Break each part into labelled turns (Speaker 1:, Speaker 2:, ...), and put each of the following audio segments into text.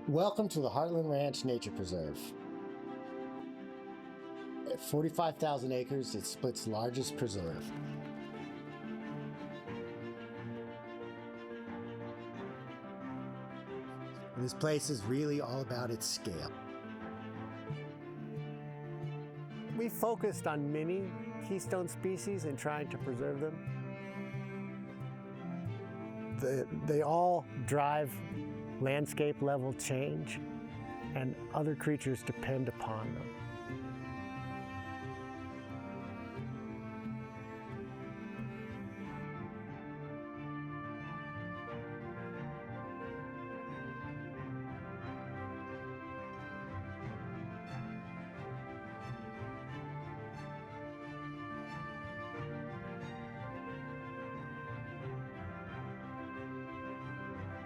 Speaker 1: Welcome to the Heartland Ranch Nature Preserve. At 45,000 acres, it's Split's largest preserve. This place is really all about its scale.
Speaker 2: We focused on many keystone species and trying to preserve them. They all drive landscape level change, and other creatures depend upon them.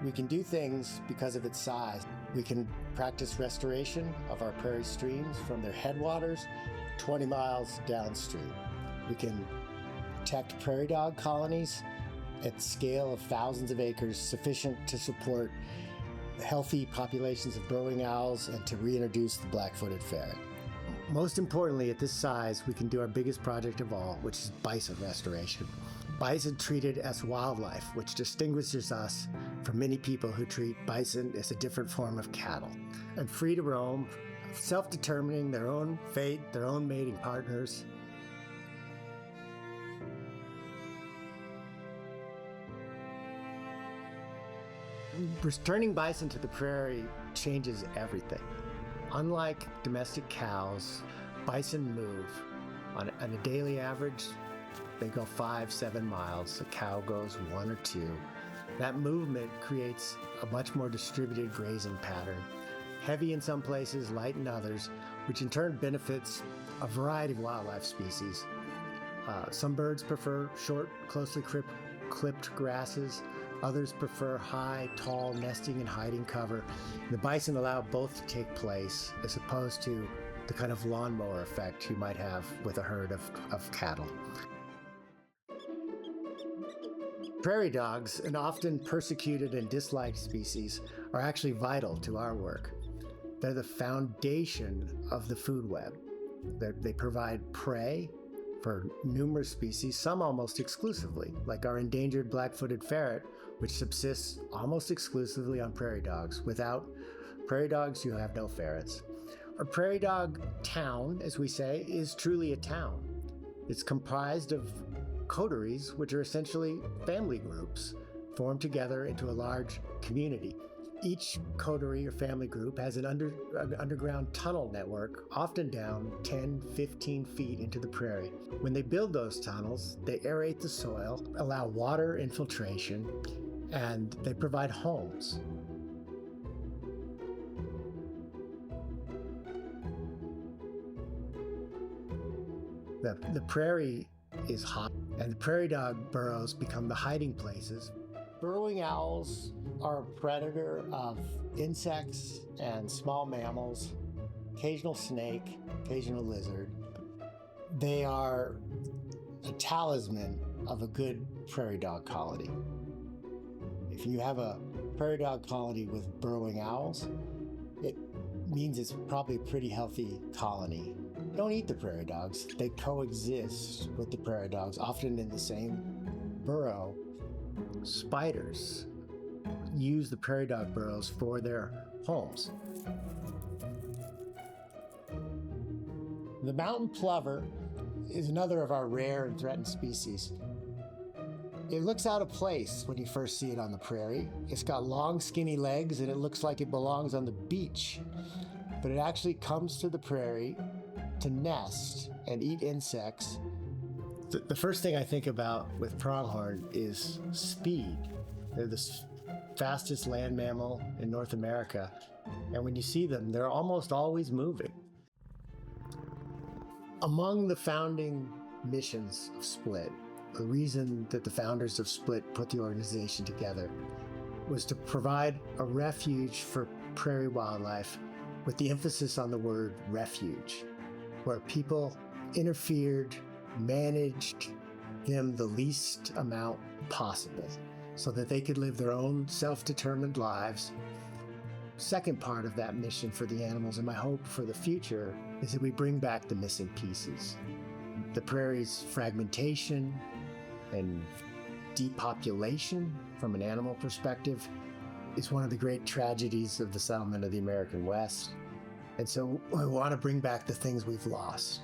Speaker 1: We can do things because of its size. We can practice restoration of our prairie streams from their headwaters 20 miles downstream. We can protect prairie dog colonies at scale of thousands of acres, sufficient to support healthy populations of burrowing owls and to reintroduce the black-footed ferret. Most importantly, at this size, we can do our biggest project of all, which is bison restoration. Bison treated as wildlife, which distinguishes us from many people who treat bison as a different form of cattle. And free to roam, self-determining their own fate, their own mating partners. Returning bison to the prairie changes everything. Unlike domestic cows, bison move. On a daily average, they go 5-7 miles. A cow goes 1 or 2. That movement creates a much more distributed grazing pattern. Heavy in some places, light in others, which in turn benefits a variety of wildlife species. Some birds prefer short, closely clipped grasses. Others prefer high, tall nesting and hiding cover. The bison allow both to take place, as opposed to the kind of lawnmower effect you might have with a herd of cattle. Prairie dogs, an often persecuted and disliked species, are actually vital to our work. They're the foundation of the food web. They provide prey for numerous species, some almost exclusively, like our endangered black-footed ferret, which subsists almost exclusively on prairie dogs. Without prairie dogs, you have no ferrets. A prairie dog town, as we say, is truly a town. It's comprised of coteries, which are essentially family groups formed together into a large community. Each coterie or family group has an underground tunnel network, often down 10-15 feet into the prairie. When they build those tunnels, they aerate the soil, allow water infiltration, and they provide homes. The prairie is hot, and the prairie dog burrows become the hiding places. Burrowing owls are a predator of insects and small mammals, occasional snake, occasional lizard. They are a talisman of a good prairie dog colony. If you have a prairie dog colony with burrowing owls, it means it's probably a pretty healthy colony. They don't eat the prairie dogs. They coexist with the prairie dogs, often in the same burrow. Spiders use the prairie dog burrows for their homes. The mountain plover is another of our rare and threatened species. It looks out of place when you first see it on the prairie. It's got long, skinny legs, and it looks like it belongs on the beach. But it actually comes to the prairie to nest and eat insects. The first thing I think about with pronghorn is speed. They're the fastest land mammal in North America. And when you see them, they're almost always moving. Among the founding missions of Split, the reason that the founders of Split put the organization together was to provide a refuge for prairie wildlife, with the emphasis on the word refuge, where people interfered, managed them the least amount possible so that they could live their own self-determined lives second part of that mission for the animals and my hope for the future is that we bring back the missing pieces. The prairie's fragmentation and depopulation from an animal perspective is one of the great tragedies of the settlement of the American West. And so we want to bring back the things we've lost.